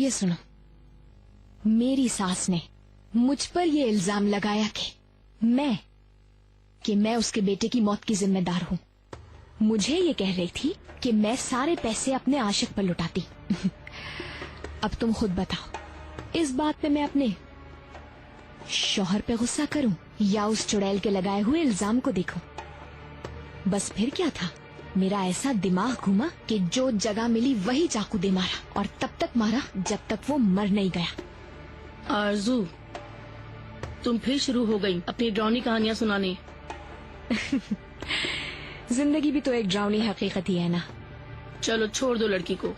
ये सुनो, मेरी सास ने मुझ पर ये इल्जाम लगाया कि मैं उसके बेटे की मौत की जिम्मेदार हूँ। मुझे ये कह रही थी कि मैं सारे पैसे अपने आशिक पर लुटाती। अब तुम खुद बताओ, इस बात पे मैं अपने शौहर पे गुस्सा करूं या उस चुड़ैल के लगाए हुए इल्जाम को देखूं? बस फिर क्या था, मेरा ऐसा दिमाग घुमा कि जो जगह मिली वही चाकू दे मारा, और तब तक मारा जब तक वो मर नहीं गया। आरजू, तुम फिर शुरू हो गई अपनी डरावनी कहानियां सुनाने। जिंदगी भी तो एक डरावनी हकीकत ही है ना। चलो छोड़ दो लड़की को।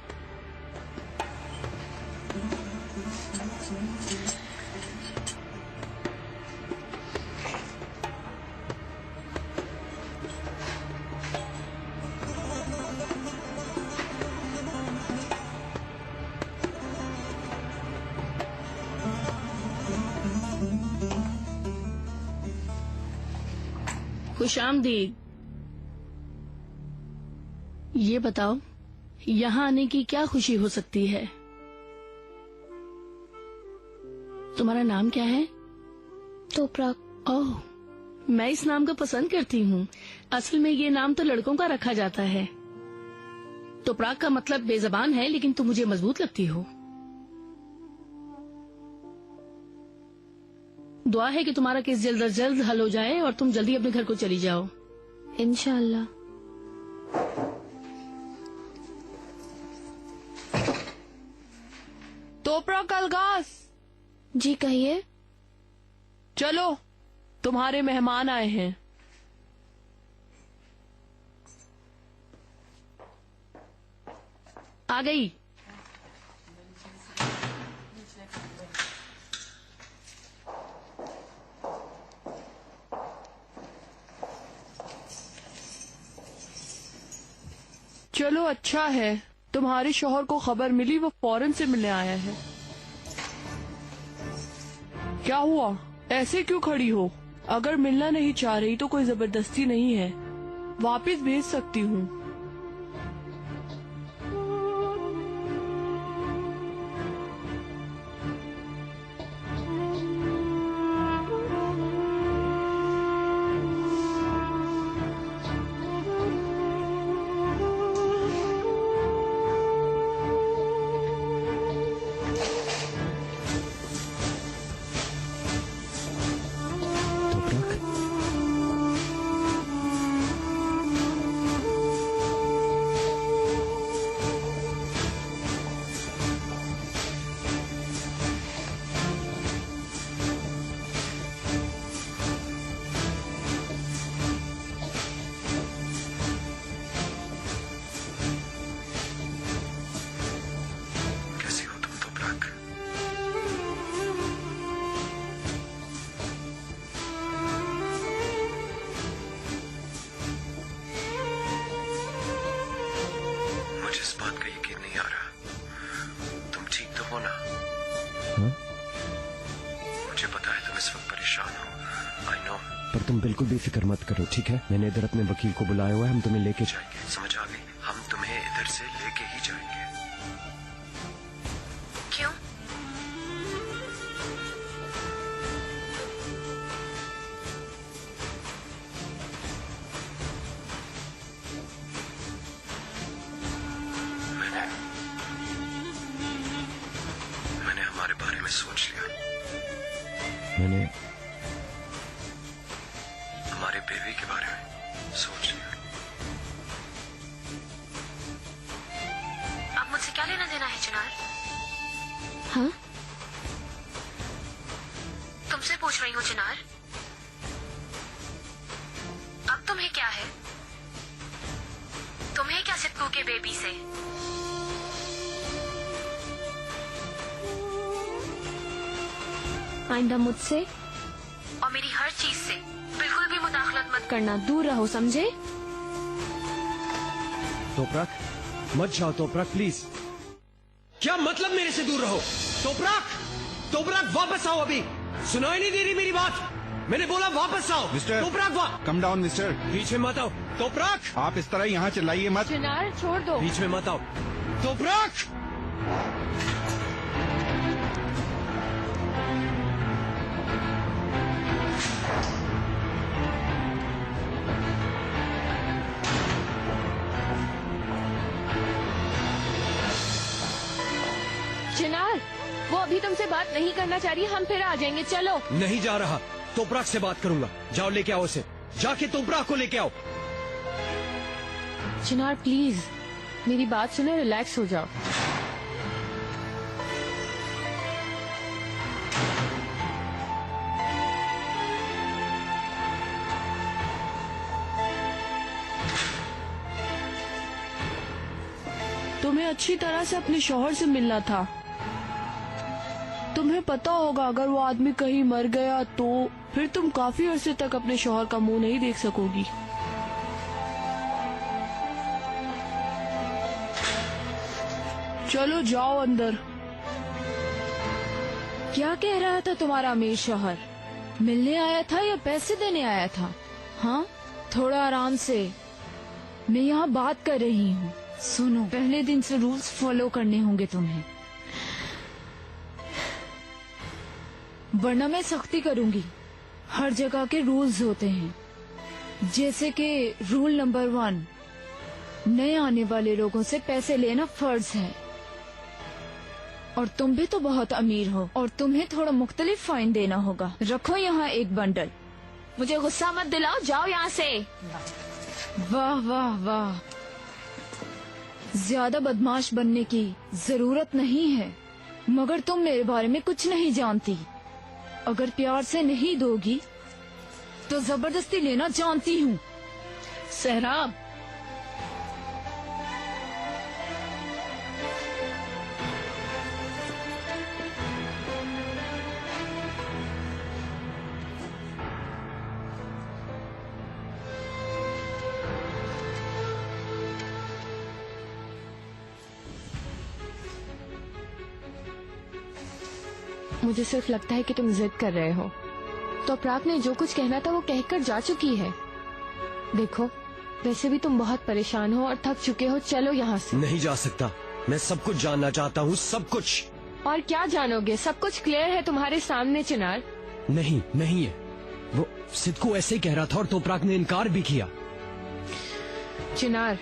खुशामदीद। ये बताओ, यहाँ आने की क्या खुशी हो सकती है? तुम्हारा नाम क्या है? तोपराक। ओह, मैं इस नाम को पसंद करती हूँ। असल में ये नाम तो लड़कों का रखा जाता है। तोपराक का मतलब बेजबान है, लेकिन तुम मुझे मजबूत लगती हो। दुआ है कि तुम्हारा केस जल्द अज जल्द हल हो जाए और तुम जल्दी अपने घर को चली जाओ। इंशाअल्लाह। तोपराक अलगास। जी कहिए। चलो, तुम्हारे मेहमान आए हैं। आ गई। चलो अच्छा है, तुम्हारे शौहर को खबर मिली, वो फौरन से मिलने आया है। क्या हुआ, ऐसे क्यों खड़ी हो? अगर मिलना नहीं चाह रही तो कोई जबरदस्ती नहीं है, वापस भेज सकती हूँ। पर तुम बिल्कुल भी फिक्र मत करो, ठीक है? मैंने इधर अपने वकील को बुलाया हुआ है, हम तुम्हें लेके जाएंगे। समझ आ गई? हम तुम्हें इधर से लेके ही जाएंगे। क्यों? मैंने हमारे बारे में सोच लिया। मैंने हमारे बेबी के बारे में सोच लिया। अब मुझसे क्या लेना देना है चिनार? हाँ? तुमसे पूछ रही हूँ चिनार। अब तुम्हें क्या है? तुम्हें क्या सिद्धू के बेबी से? आइंदा मुझसे और मेरी हर चीज से बिल्कुल भी मुदाखलत मत करना, दूर रहो, समझे? तोपराक, मत जाओ तोपराक, प्लीज। क्या मतलब मेरे से दूर रहो? तोपराक, तोपराक वापस आओ। अभी सुनाई नहीं दे रही मेरी बात? मैंने बोला वापस आओ। Mister Toprak, come down mister. बीच में मत आओ। तोपराक, आप इस तरह यहाँ चिल्लाइए मत। चिनार छोड़ दो। बीच में मत आओ। तोपराक, बात नहीं करना चाह रही, हम फिर आ जाएंगे, चलो। नहीं जा रहा, तोपराक से बात करूंगा। जाओ लेके आओ उसे, जाके तोपराक को लेके आओ। चिनार प्लीज मेरी बात सुनो, रिलैक्स हो जाओ। तुम्हें अच्छी तरह से अपने शौहर से मिलना था। तुम्हें पता होगा अगर वो आदमी कहीं मर गया तो फिर तुम काफी अरसे तक अपने शौहर का मुंह नहीं देख सकोगी। चलो जाओ अंदर। क्या कह रहा था तुम्हारा अमीर शौहर? मिलने आया था या पैसे देने आया था? हाँ, थोड़ा आराम से, मैं यहाँ बात कर रही हूँ। सुनो, पहले दिन से रूल्स फॉलो करने होंगे तुम्हें, वरना मैं सख्ती करूंगी। हर जगह के रूल्स होते हैं, जैसे कि रूल नंबर 1, नए आने वाले लोगों से पैसे लेना फर्ज है। और तुम भी तो बहुत अमीर हो और तुम्हें थोड़ा मुख्तलिफ फाइन देना होगा। रखो यहाँ एक बंडल। मुझे गुस्सा मत दिलाओ, जाओ यहाँ से। वाह वाह वाह, ज्यादा बदमाश बनने की जरूरत नहीं है, मगर तुम मेरे बारे में कुछ नहीं जानती। अगर प्यार से नहीं दोगी तो जबरदस्ती लेना जानती हूँ। सहराब, मुझे सिर्फ लगता है कि तुम जिद कर रहे हो। तो प्राक ने जो कुछ कहना था वो कहकर जा चुकी है। देखो, वैसे भी तुम बहुत परेशान हो और थक चुके हो, चलो यहाँ से। नहीं जा सकता, मैं सब कुछ जानना चाहता हूँ, सब कुछ। और क्या जानोगे, सब कुछ क्लियर है तुम्हारे सामने चिनार। नहीं, नहीं है। वो सिद्ध को ऐसे ही कह रहा था और तोपराक ने इनकार भी किया। चिनार,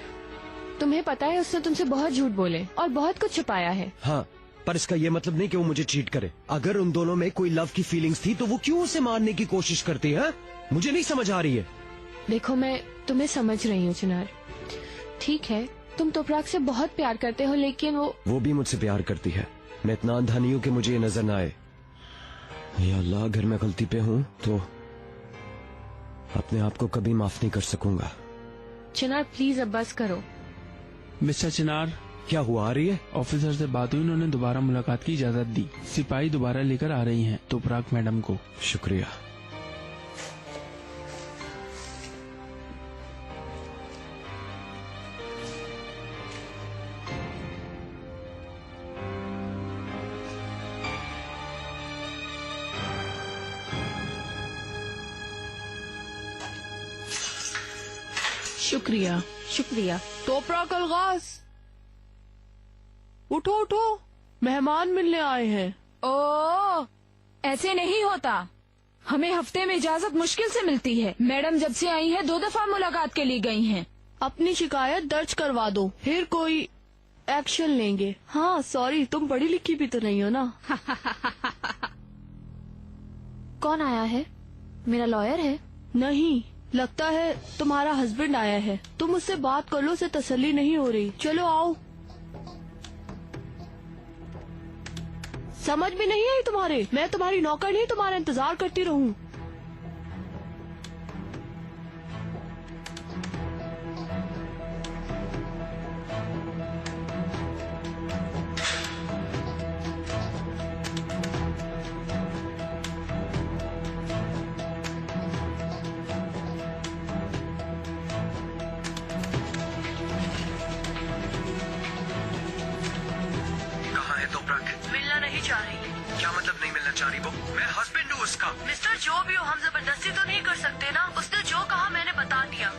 तुम्हें पता है उसने तुमसे बहुत झूठ बोले और बहुत कुछ छुपाया है। हाँ, पर इसका ये मतलब नहीं कि वो मुझे चीट करे। अगर उन दोनों में कोई लव की फीलिंग्स थी तो वो क्यों उसे मारने की कोशिश करती है? मुझे नहीं समझ आ रही है। देखो, मैं तुम्हें समझ रही हूँ चिनार। ठीक है, तुम तोपराक से बहुत प्यार करते हो, लेकिन वो भी मुझसे प्यार करती है। मैं इतना अंधा नहीं हूँ कि मुझे ये नजर न आए। या अल्लाह, अगर मैं गलती पे हूँ तो अपने आप को कभी माफ नहीं कर सकूंगा। चिनार प्लीज अब बस करो। मिस्टर चिनार, क्या हुआ? आ रही है? ऑफिसर से बात हुई, उन्होंने दोबारा मुलाकात की इजाजत दी। सिपाही दोबारा लेकर आ रही हैं तोपराक मैडम को। शुक्रिया। शुक्रिया। शुक्रिया। तोपराक अलगाज, उठो उठो, मेहमान मिलने आए हैं। ओ, ऐसे नहीं होता। हमें हफ्ते में इजाजत मुश्किल से मिलती है। मैडम जब से आई है 2 दफा मुलाकात के लिए गई हैं। अपनी शिकायत दर्ज करवा दो, फिर कोई एक्शन लेंगे। हाँ सॉरी, तुम पढ़ी लिखी भी तो नहीं हो ना। कौन आया है? मेरा लॉयर है? नहीं, लगता है तुम्हारा हस्बैंड आया है। तुम उससे बात कर लो, उसे तसल्ली नहीं हो रही। चलो आओ। समझ में नहीं आई तुम्हारे? मैं तुम्हारी नौकर नहीं, तुम्हारा इंतजार करती रहूं। कहाँ है तोपराक? मिलना नहीं चाह रही। क्या मतलब नहीं मिलना चाह रही? वो मैं हस्बैंड हूँ उसका। मिस्टर, जो भी हो, हम जबरदस्ती तो नहीं कर सकते ना। उसने जो कहा मैंने बता दिया,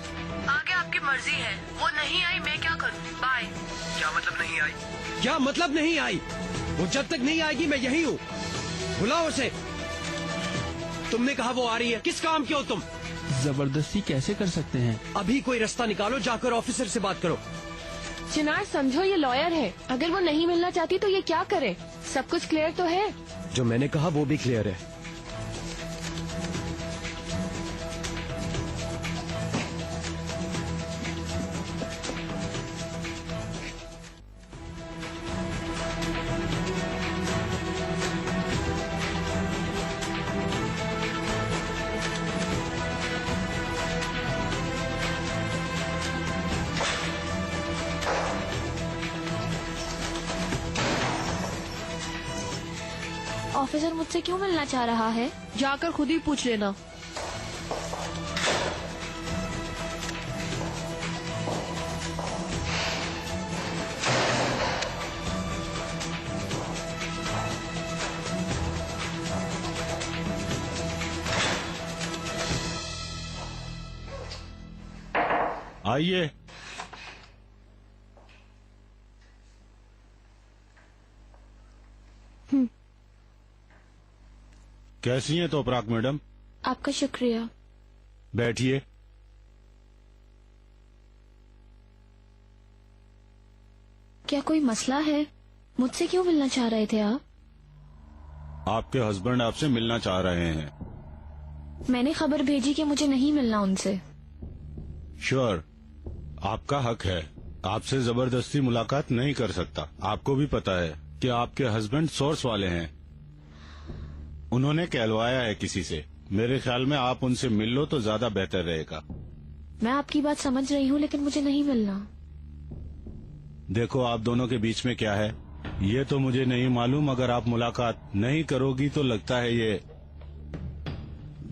आगे आपकी मर्जी है। वो नहीं आई, मैं क्या करूँ? बाय। क्या मतलब नहीं आई? क्या मतलब नहीं आई? वो जब तक नहीं आएगी मैं यही हूँ। बुलाओ उसे। तुमने कहा वो आ रही है, किस काम के हो तुम? जबरदस्ती कैसे कर सकते हैं? अभी कोई रास्ता निकालो, जाकर ऑफिसर से बात करो। चिनार समझो, ये लॉयर है। अगर वो नहीं मिलना चाहती तो ये क्या करे? सब कुछ क्लियर तो है। जो मैंने कहा वो भी क्लियर है। ऑफिसर मुझसे क्यों मिलना चाह रहा है? जाकर खुद ही पूछ लेना। आइए। कैसी हैं तोपराक मैडम? आपका शुक्रिया। बैठिए। क्या कोई मसला है? मुझसे क्यों मिलना चाह रहे थे आप? आपके हस्बैंड आपसे मिलना चाह रहे हैं। मैंने खबर भेजी कि मुझे नहीं मिलना उनसे। श्योर, आपका हक है। आपसे जबरदस्ती मुलाकात नहीं कर सकता। आपको भी पता है कि आपके हस्बैंड सोर्स वाले हैं। उन्होंने कहलवाया है किसी से। मेरे ख्याल में आप उनसे मिल लो तो ज्यादा बेहतर रहेगा। मैं आपकी बात समझ रही हूँ, लेकिन मुझे नहीं मिलना। देखो, आप दोनों के बीच में क्या है ये तो मुझे नहीं मालूम। अगर आप मुलाकात नहीं करोगी तो लगता है ये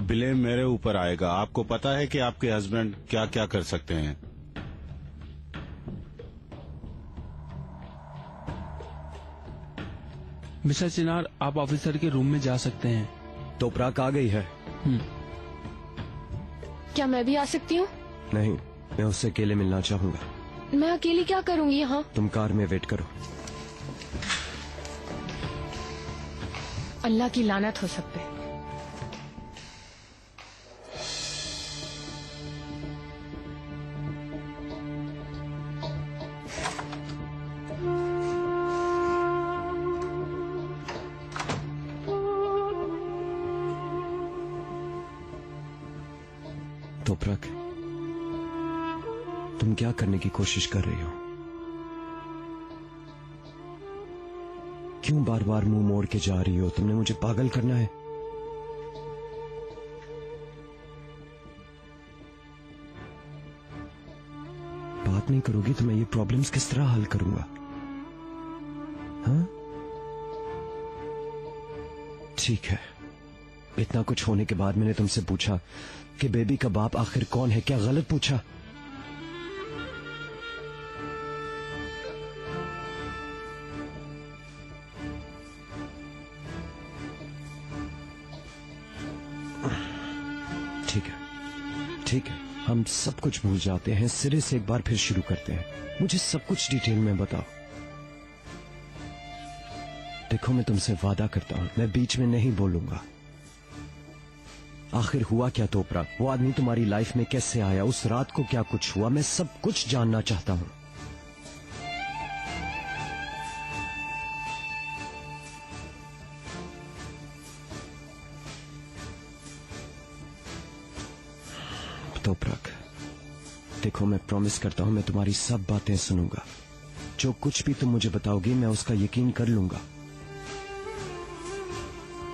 ब्लेम मेरे ऊपर आएगा। आपको पता है कि आपके हस्बैंड क्या क्या कर सकते हैं। मिस्टर चिनार, आप ऑफिसर के रूम में जा सकते हैं। तोपराक आ गई है? क्या मैं भी आ सकती हूँ? नहीं, मैं उससे अकेले मिलना चाहूंगा। मैं अकेली क्या करूँगी यहाँ? तुम कार में वेट करो। अल्लाह की लानत हो सब पे। तोपराक, तुम क्या करने की कोशिश कर रही हो? क्यों बार बार मुंह मोड़ के जा रही हो? तुमने मुझे पागल करना है? बात नहीं करोगी तो मैं ये प्रॉब्लम्स किस तरह हल करूंगा? हाँ, ठीक है। इतना कुछ होने के बाद मैंने तुमसे पूछा कि बेबी का बाप आखिर कौन है। क्या गलत पूछा? ठीक है, ठीक है, हम सब कुछ भूल जाते हैं, सिरे से एक बार फिर शुरू करते हैं। मुझे सब कुछ डिटेल में बताओ। देखो, मैं तुमसे वादा करता हूं, मैं बीच में नहीं बोलूंगा। आखिर हुआ क्या तोपराक? वो आदमी तुम्हारी लाइफ में कैसे आया? उस रात को क्या कुछ हुआ? मैं सब कुछ जानना चाहता हूं। तोपराक, देखो, मैं प्रॉमिस करता हूं मैं तुम्हारी सब बातें सुनूंगा। जो कुछ भी तुम मुझे बताओगी मैं उसका यकीन कर लूंगा।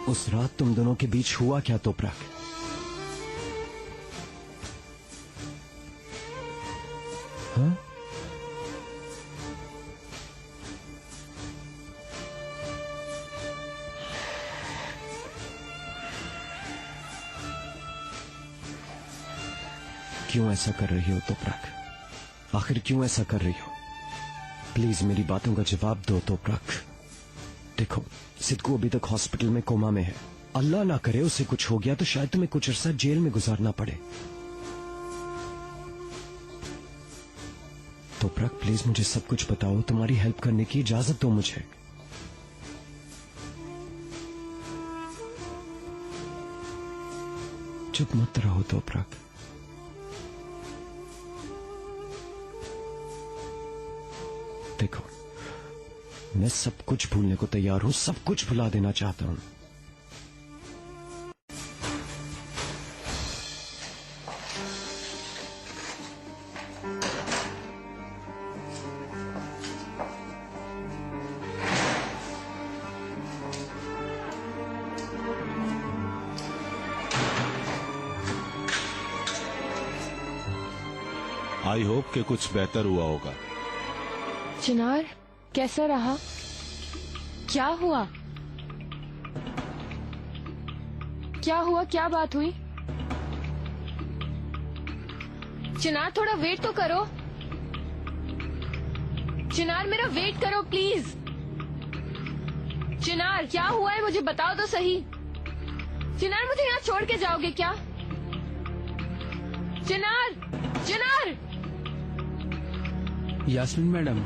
उस रात तुम दोनों के बीच हुआ क्या तोपराक? हाँ? क्यों ऐसा कर रही हो तोपराक? आखिर क्यों ऐसा कर रही हो? प्लीज मेरी बातों का जवाब दो तोपराक। देखो, सिद्धू अभी तक हॉस्पिटल में कोमा में है। अल्लाह ना करे उसे कुछ हो गया तो शायद तुम्हें कुछ अरसा जेल में गुजारना पड़े। तोपराक, प्लीज मुझे सब कुछ बताओ। तुम्हारी हेल्प करने की इजाजत दो मुझे। चुप मत रहो तोपराक। देखो, मैं सब कुछ भूलने को तैयार हूं, सब कुछ भुला देना चाहता हूं। आई होप कि कुछ बेहतर हुआ होगा। चिनार, कैसा रहा? क्या हुआ? क्या हुआ? क्या बात हुई? चिनार, थोड़ा वेट तो करो। चिनार, मेरा वेट करो प्लीज। चिनार, क्या हुआ है मुझे बताओ तो सही। चिनार, मुझे यहाँ छोड़ के जाओगे क्या? चिनार, चिनार। यास्मीन मैडम,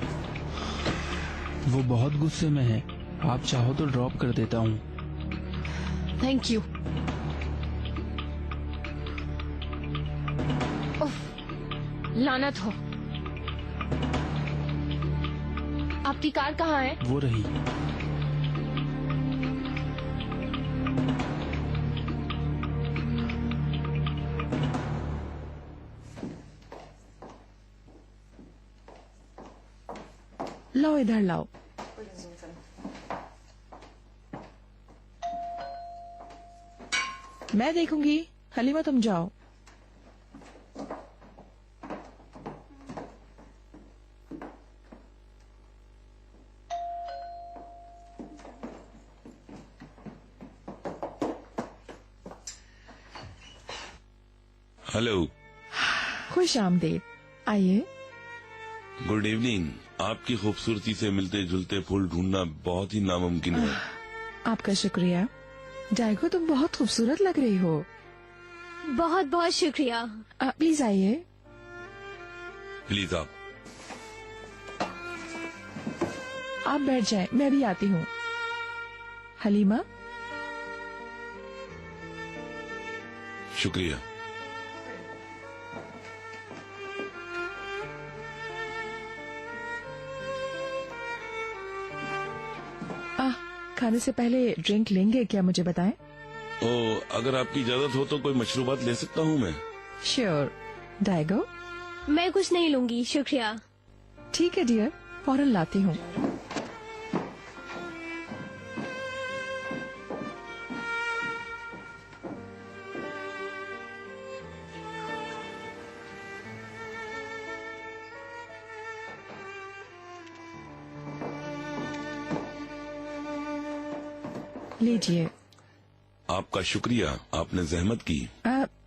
वो बहुत गुस्से में है। आप चाहो तो ड्रॉप कर देता हूँ। Thank you. लानत हो। आपकी कार कहाँ है? वो रही। लाओ, इधर लाओ। मैं देखूंगी। हलीमा, तुम जाओ। हेलो। खुश आमदीद। आइए। Good evening. आपकी खूबसूरती से मिलते जुलते फूल ढूंढना बहुत ही नामुमकिन है। आपका शुक्रिया। डाइगो, तुम बहुत खूबसूरत लग रही हो। बहुत बहुत शुक्रिया। प्लीज आइए। प्लीज आप बैठ जाएं, मैं भी आती हूँ। हलीमा, शुक्रिया। खाने से पहले ड्रिंक लेंगे क्या, मुझे बताएं? ओ, अगर आपकी इजाजत हो तो कोई मशरूबात ले सकता हूँ मैं? श्योर। डाइगो? मैं कुछ नहीं लूंगी, शुक्रिया। ठीक है डियर, फौरन लाती हूँ। लीजिए। आपका शुक्रिया, आपने जहमत की।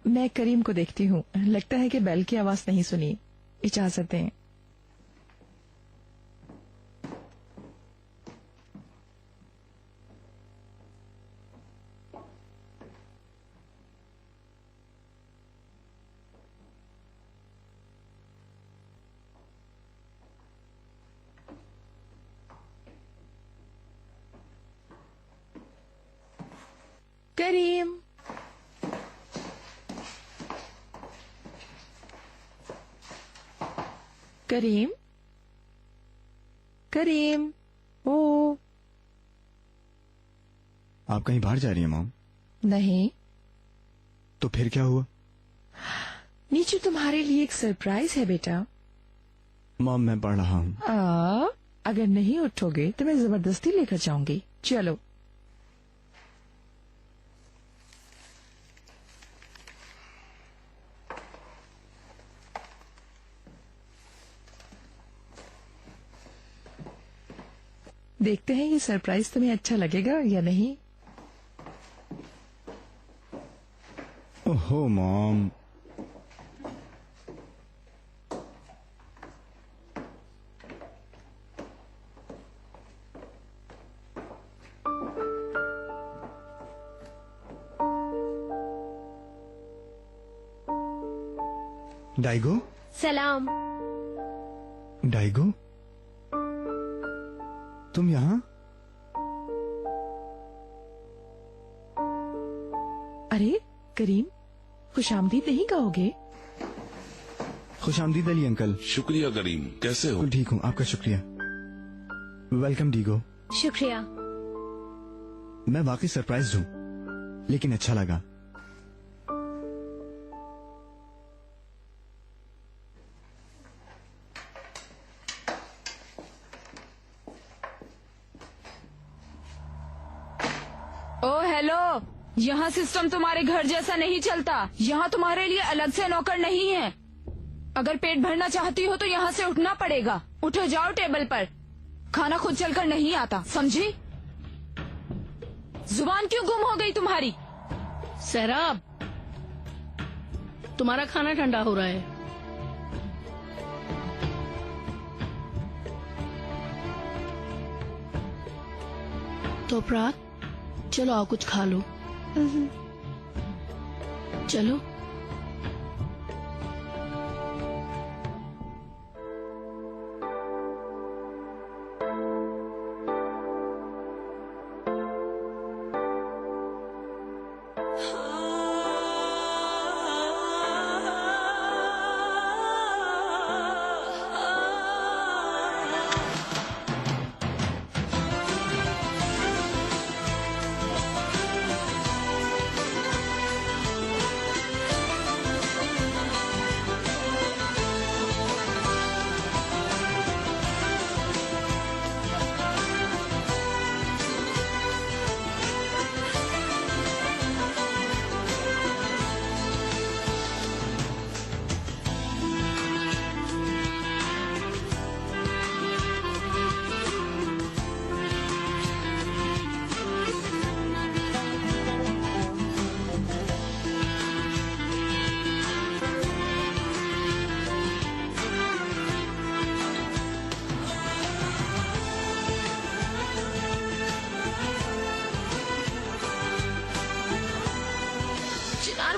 मैं करीम को देखती हूँ। लगता है कि बेल की आवाज नहीं सुनी। इजाजत दें। करीम, करीम, करीम। ओ, आप कहीं बाहर जा रही हैं मॉम? नहीं। तो फिर क्या हुआ? नीचे तुम्हारे लिए एक सरप्राइज है बेटा। मॉम, मैं पढ़ रहा हूँ। अगर नहीं उठोगे तो मैं जबरदस्ती लेकर जाऊंगी। चलो। देखते हैं ये सरप्राइज तुम्हें अच्छा लगेगा या नहीं। ओहो मॉम, डाइगो। सलाम। डाइगो, तुम यहाँ? अरे करीम, खुशामदीद नहीं कहोगे? खुशामदीद अली अंकल। शुक्रिया करीम, कैसे हो? ठीक हूँ, आपका शुक्रिया। Welcome Diego. शुक्रिया। मैं वाकई सरप्राइज हूँ, लेकिन अच्छा लगा। ओ हेलो, यहाँ सिस्टम तुम्हारे घर जैसा नहीं चलता। यहाँ तुम्हारे लिए अलग से नौकर नहीं है। अगर पेट भरना चाहती हो तो यहाँ से उठना पड़ेगा। उठो, जाओ टेबल पर। खाना खुद चलकर नहीं आता, समझी? जुबान क्यों गुम हो गई तुम्हारी? सहराब, तुम्हारा खाना ठंडा हो रहा है। तो प्राग, चलो आओ कुछ खा लो। चलो।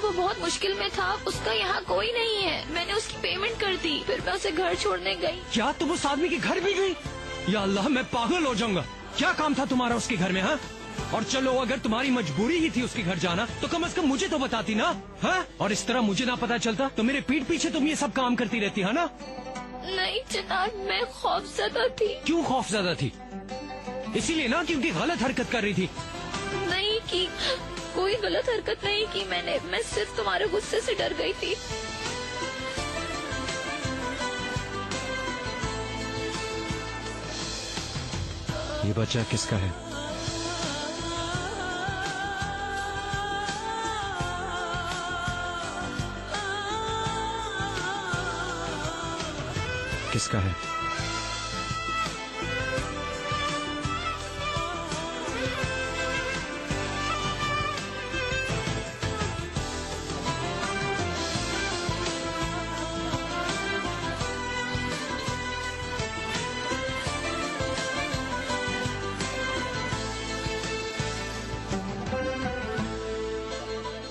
वो बहुत मुश्किल में था, उसका यहाँ कोई नहीं है। मैंने उसकी पेमेंट कर दी, फिर मैं उसे घर छोड़ने गई। क्या तुम उस आदमी के घर भी गई? या अल्लाह, मैं पागल हो जाऊंगा। क्या काम था तुम्हारा उसके घर में? हाँ, और चलो अगर तुम्हारी मजबूरी ही थी उसके घर जाना तो कम से कम मुझे तो बताती ना। हाँ, और इस तरह मुझे ना पता चलता तो मेरे पीठ पीछे तुम ये सब काम करती रहती है ना। नहीं चिनार, मैं खौफजदा थी। क्यों खौफजदा थी? इसीलिए ना क्योंकि गलत हरकत कर रही थी। नहीं की, कोई गलत हरकत नहीं की मैंने। मैं सिर्फ तुम्हारे गुस्से से डर गई थी। ये बच्चा किसका है? किसका है?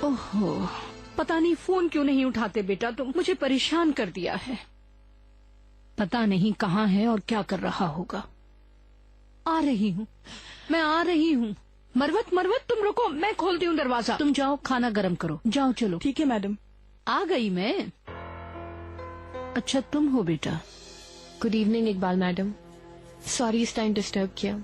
ओहो, पता नहीं फोन क्यों नहीं उठाते बेटा, तुम मुझे परेशान कर दिया है। पता नहीं कहाँ है और क्या कर रहा होगा। आ रही हूँ, मैं आ रही हूँ। मरवत मरवत तुम रुको, मैं खोलती हूँ दरवाजा। तुम जाओ खाना गरम करो, जाओ। चलो ठीक है मैडम। आ गई मैं। अच्छा तुम हो बेटा? Good evening Iqbal madam, sorry इस टाइम डिस्टर्ब किया,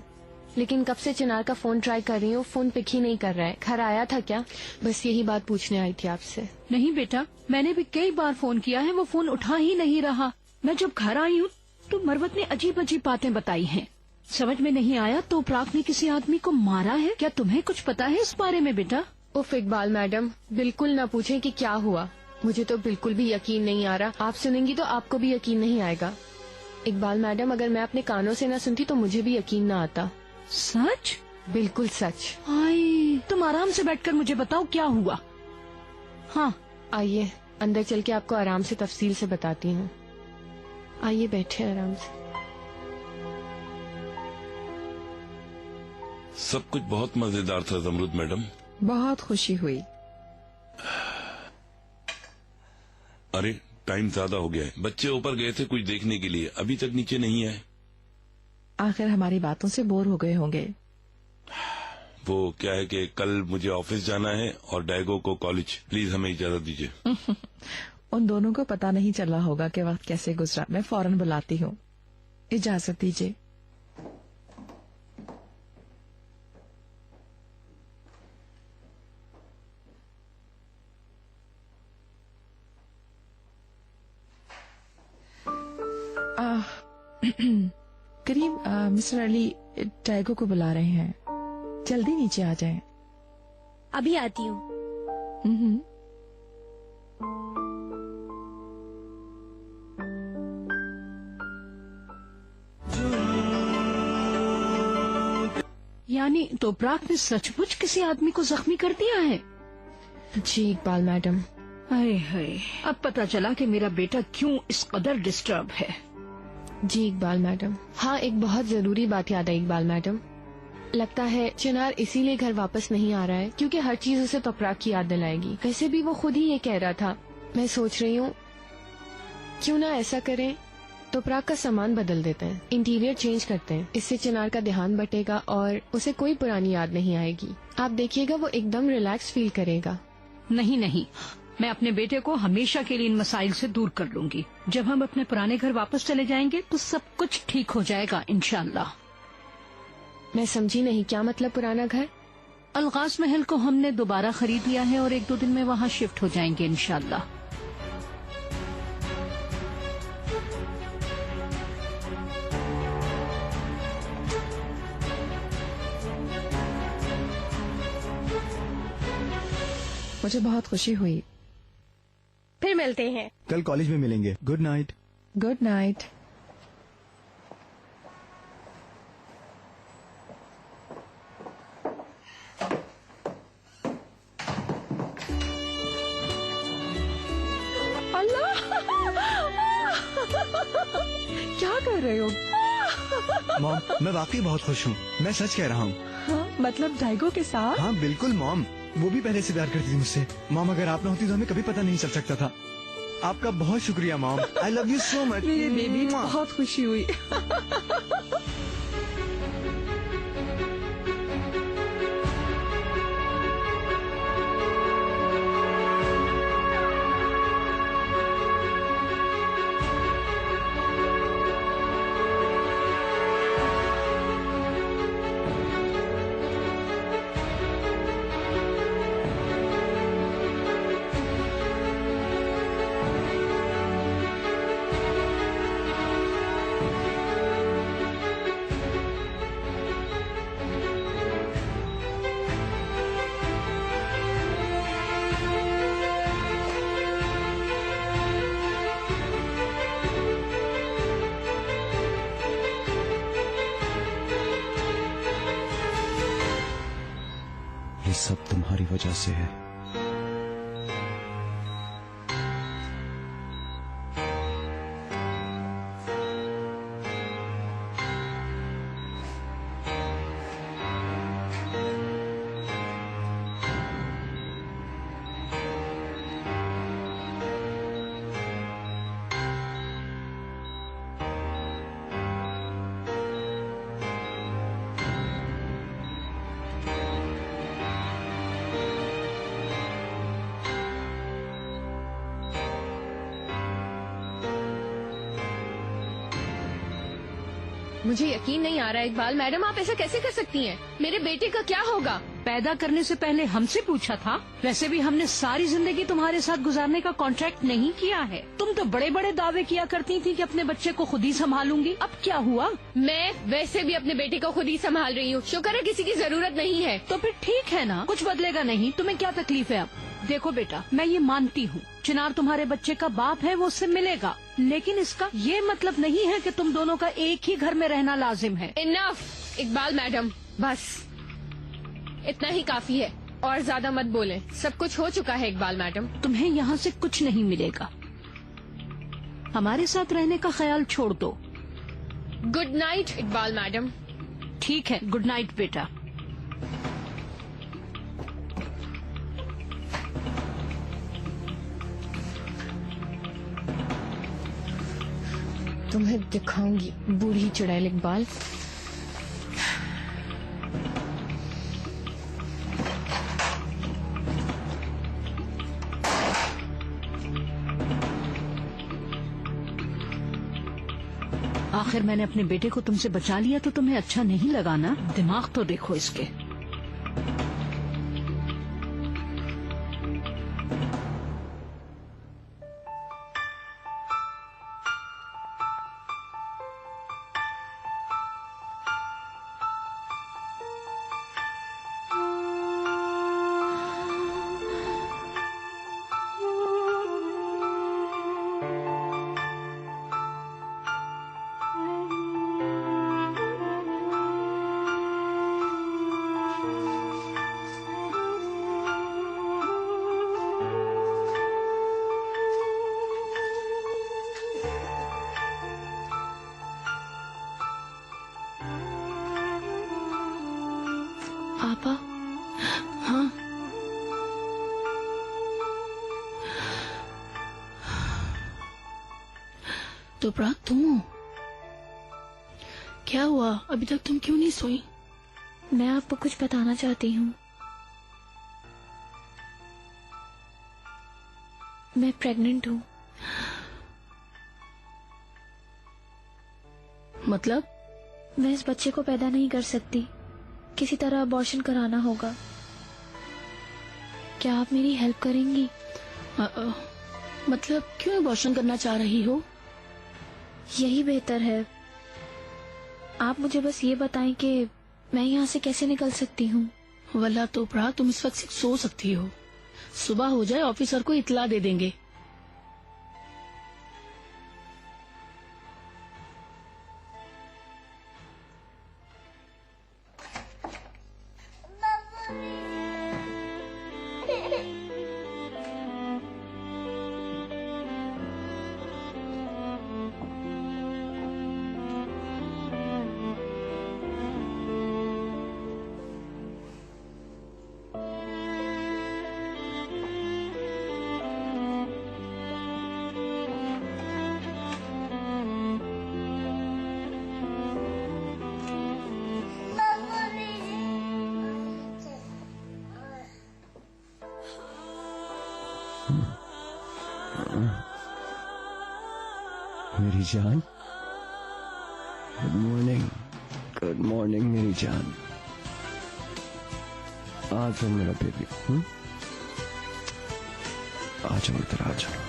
लेकिन कब से चिनार का फोन ट्राई कर रही हूँ, फोन पिक ही नहीं कर रहा है। घर आया था क्या? बस यही बात पूछने आई थी आपसे। नहीं बेटा, मैंने भी कई बार फोन किया है, वो फोन उठा ही नहीं रहा। मैं जब घर आई हूँ तो मरवत ने अजीब अजीब बातें बताई हैं। समझ में नहीं आया तो प्राक ने किसी आदमी को मारा है। क्या तुम्हें कुछ पता है इस बारे में बेटा? उफ इकबाल मैडम, बिल्कुल न पूछें कि क्या हुआ। मुझे तो बिल्कुल भी यकीन नहीं आ रहा। आप सुनेंगी तो आपको भी यकीन नहीं आएगा। इकबाल मैडम, अगर मैं अपने कानों से न सुनती तो मुझे भी यकीन न आता। सच? बिल्कुल सच। आई, तुम आराम से बैठकर मुझे बताओ क्या हुआ। हाँ आइए अंदर चल के आपको आराम से तफसील से बताती हूँ। आइए बैठे आराम से। सब कुछ बहुत मजेदार था जमरुद मैडम। बहुत खुशी हुई। अरे टाइम ज्यादा हो गया है, बच्चे ऊपर गए थे कुछ देखने के लिए, अभी तक नीचे नहीं आए। आखिर हमारी बातों से बोर हो गए होंगे। वो क्या है कि कल मुझे ऑफिस जाना है और डायगो को कॉलेज। प्लीज हमें इजाजत दीजिए। उन दोनों को पता नहीं चला होगा कि वक्त कैसे गुजरा। मैं फौरन बुलाती हूँ, इजाजत दीजिए। करीम, मिस्टर अली टाइगो को बुला रहे हैं, जल्दी नीचे आ जाएं। अभी आती हूँ। 嗯 हुँ। 嗯 हुँ। 嗯 हुँ। 嗯 हुँ। 嗯 हुँ। यानी तोपराक ने सचमुच किसी आदमी को जख्मी कर दिया है? जी इकबाल मैडम। हाय हाय, अब पता चला कि मेरा बेटा क्यों इस कदर डिस्टर्ब है। जी इकबाल मैडम। हाँ, एक बहुत जरूरी बात याद आई इकबाल मैडम। लगता है चिनार इसीलिए घर वापस नहीं आ रहा है क्योंकि हर चीज उसे तोपराक की याद दिलाएगी। वैसे भी वो खुद ही ये कह रहा था। मैं सोच रही हूँ क्यों ना ऐसा करें, तोपराक का सामान बदल देते हैं, इंटीरियर चेंज करते हैं। इससे चिनार का ध्यान बटेगा और उसे कोई पुरानी याद नहीं आएगी। आप देखिएगा वो एकदम रिलैक्स फील करेगा। नहीं नहीं, मैं अपने बेटे को हमेशा के लिए इन मसाइल से दूर कर लूंगी। जब हम अपने पुराने घर वापस चले जाएंगे तो सब कुछ ठीक हो जाएगा इंशाल्लाह। मैं समझी नहीं, क्या मतलब पुराना घर? अलगाज महल को हमने दोबारा खरीद लिया है और 1-2 दिन में वहाँ शिफ्ट हो जाएंगे इंशाल्लाह। मुझे बहुत खुशी हुई। फिर मिलते हैं। कल कॉलेज में मिलेंगे। Good night. Good night. क्या कर रहे हो? मॉम, मैं वाकई बहुत खुश हूँ। मैं सच कह रहा हूँ। हाँ, मतलब डाइगो के साथ? हाँ बिल्कुल मॉम, वो भी पहले से प्यार करती थी मुझसे। मॉम, अगर आप न होती तो हमें कभी पता नहीं चल सकता था। आपका बहुत शुक्रिया mom. I love you so much. मेरे बेबी को बहुत खुशी हुई। ये सब तुम्हारी वजह से है। मुझे यकीन नहीं आ रहा है इकबाल मैडम, आप ऐसा कैसे कर सकती हैं? मेरे बेटे का क्या होगा? पैदा करने से पहले हमसे पूछा था? वैसे भी हमने सारी जिंदगी तुम्हारे साथ गुजारने का कॉन्ट्रैक्ट नहीं किया है। तुम तो बड़े बड़े दावे किया करती थी कि अपने बच्चे को खुद ही संभालूंगी। अब क्या हुआ? मैं वैसे भी अपने बेटे को खुद ही संभाल रही हूँ। शुक्र है किसी की जरूरत नहीं है। तो फिर ठीक है ना, कुछ बदलेगा नहीं। तुम्हें क्या तकलीफ है अब? देखो बेटा, मैं ये मानती हूँ चिनार तुम्हारे बच्चे का बाप है, वो उससे मिलेगा, लेकिन इसका ये मतलब नहीं है कि तुम दोनों का एक ही घर में रहना लाजिम है। इनफ इकबाल मैडम, बस इतना ही काफी है और ज्यादा मत बोलें। सब कुछ हो चुका है इकबाल मैडम। तुम्हें यहाँ से कुछ नहीं मिलेगा। हमारे साथ रहने का ख्याल छोड़ दो। Good night Iqbal madam. ठीक है, गुड नाइट बेटा। तुम्हें दिखाऊंगी बूढ़ी चुड़ैल इकबाल। आखिर मैंने अपने बेटे को तुमसे बचा लिया तो तुम्हें अच्छा नहीं लगा ना? दिमाग तो देखो इसके। तो प्राग तुम हो? क्या हुआ? अभी तक तुम क्यों नहीं सोई? मैं आपको कुछ बताना चाहती हूँ। मैं प्रेग्नेंट हूँ। मतलब? मैं इस बच्चे को पैदा नहीं कर सकती, किसी तरह अबॉर्शन कराना होगा। क्या आप मेरी हेल्प करेंगी? मतलब क्यों अबॉर्शन करना चाह रही हो? यही बेहतर है। आप मुझे बस ये बताएं कि मैं यहाँ से कैसे निकल सकती हूँ। वल्ला तो प्राग तुम इस वक्त सो सकती हो। सुबह हो जाए ऑफिसर को इत्तला दे देंगे। मेरी जान, गुड मॉर्निंग मेरी जान। आ जाओ मेरा बेबी। आ जाओ इधर, आ जाओ।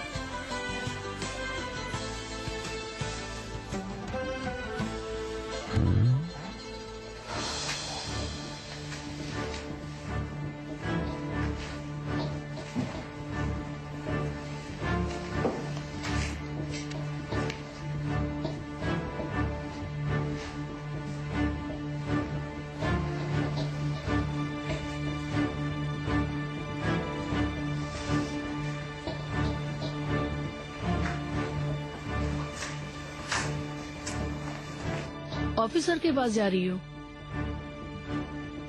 ऑफिसर के पास जा रही हो?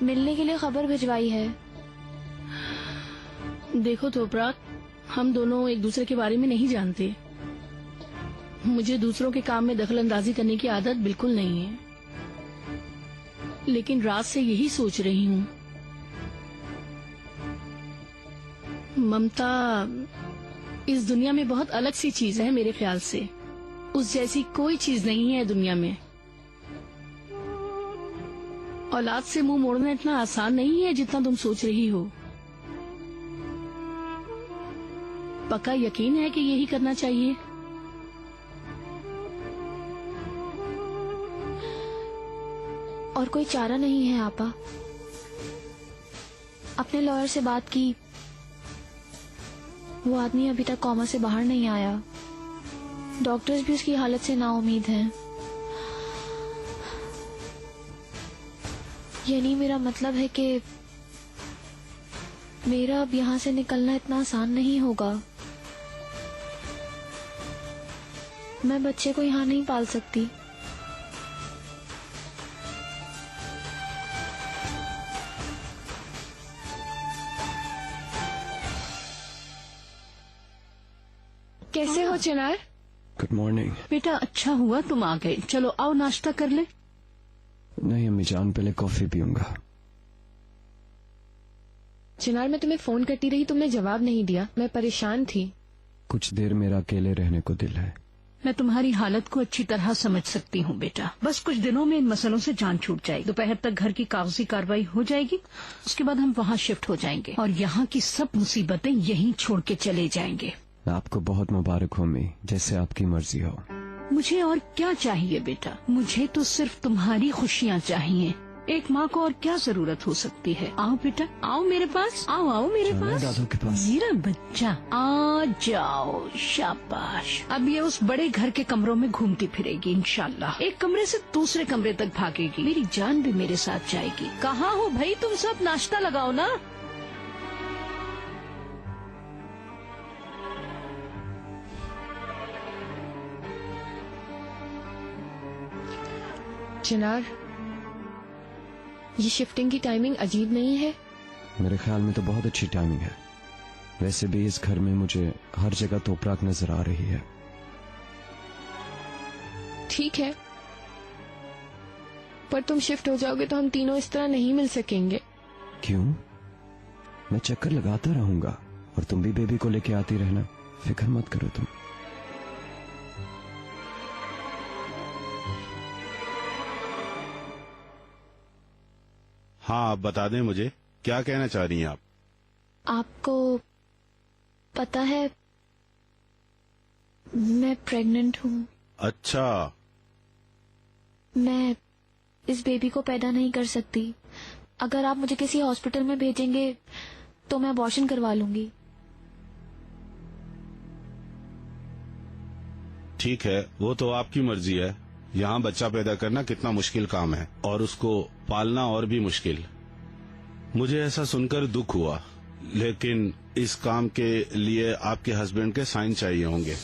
मिलने के लिए खबर भिजवाई है। देखो तो प्राग, हम दोनों एक दूसरे के बारे में नहीं जानते। मुझे दूसरों के काम में दखलंदाजी करने की आदत बिल्कुल नहीं है, लेकिन रात से यही सोच रही हूँ। ममता इस दुनिया में बहुत अलग सी चीज है मेरे ख्याल से। उस जैसी कोई चीज नहीं है दुनिया में। औलाद से मुंह मोड़ना इतना आसान नहीं है जितना तुम सोच रही हो। पक्का यकीन है कि यही करना चाहिए? और कोई चारा नहीं है आपा। अपने लॉयर से बात की, वो आदमी अभी तक कोमा से बाहर नहीं आया। डॉक्टर्स भी उसकी हालत से नाउम्मीद हैं। यानी मेरा मतलब है कि मेरा अब यहाँ से निकलना इतना आसान नहीं होगा। मैं बच्चे को यहाँ नहीं पाल सकती। कैसे हो चिनार? गुड मॉर्निंग बेटा, अच्छा हुआ तुम आ गए। चलो आओ नाश्ता कर ले। नहीं अम्मी जान, पहले कॉफी पीऊंगा। चिनार, मैं तुम्हें फोन करती रही, तुमने जवाब नहीं दिया। मैं परेशान थी। कुछ देर मेरा अकेले रहने को दिल है। मैं तुम्हारी हालत को अच्छी तरह समझ सकती हूँ बेटा। बस कुछ दिनों में इन मसलों से जान छूट जाएगी। दोपहर तक घर की कागजी कार्रवाई हो जाएगी, उसके बाद हम वहाँ शिफ्ट हो जाएंगे और यहाँ की सब मुसीबतें यहीं छोड़ के चले जाएंगे। आपको बहुत मुबारक हो अम्मी, जैसे आपकी मर्जी हो। मुझे और क्या चाहिए बेटा? मुझे तो सिर्फ तुम्हारी खुशियाँ चाहिए। एक माँ को और क्या जरूरत हो सकती है? आओ बेटा, आओ मेरे पास, आओ आओ मेरे पास। दादू के पास। मेरा बच्चा, आ जाओ, शाबाश। अब ये उस बड़े घर के कमरों में घूमती फिरेगी इंशाल्लाह। एक कमरे से दूसरे कमरे तक भागेगी। मेरी जान भी मेरे साथ जाएगी। कहाँ हो भाई तुम सब? नाश्ता लगाओ ना। चिनार, ये शिफ्टिंग की टाइमिंग अजीब नहीं है? मेरे ख्याल में तो बहुत अच्छी टाइमिंग है। वैसे भी इस घर में मुझे हर जगह तोपराक नजर आ रही है। ठीक है, पर तुम शिफ्ट हो जाओगे तो हम तीनों इस तरह नहीं मिल सकेंगे। क्यों? मैं चक्कर लगाता रहूंगा और तुम भी बेबी को लेके आती रहना, फिक्र मत करो तुम। हाँ, आप बता दें मुझे, क्या कहना चाह रही हैं आप? आपको पता है मैं प्रेग्नेंट हूँ। अच्छा। मैं इस बेबी को पैदा नहीं कर सकती। अगर आप मुझे किसी हॉस्पिटल में भेजेंगे तो मैं अबॉर्शन करवा लूंगी। ठीक है, वो तो आपकी मर्जी है। यहाँ बच्चा पैदा करना कितना मुश्किल काम है और उसको पालना और भी मुश्किल। मुझे ऐसा सुनकर दुख हुआ, लेकिन इस काम के लिए आपके हस्बैंड के साइन चाहिए होंगे।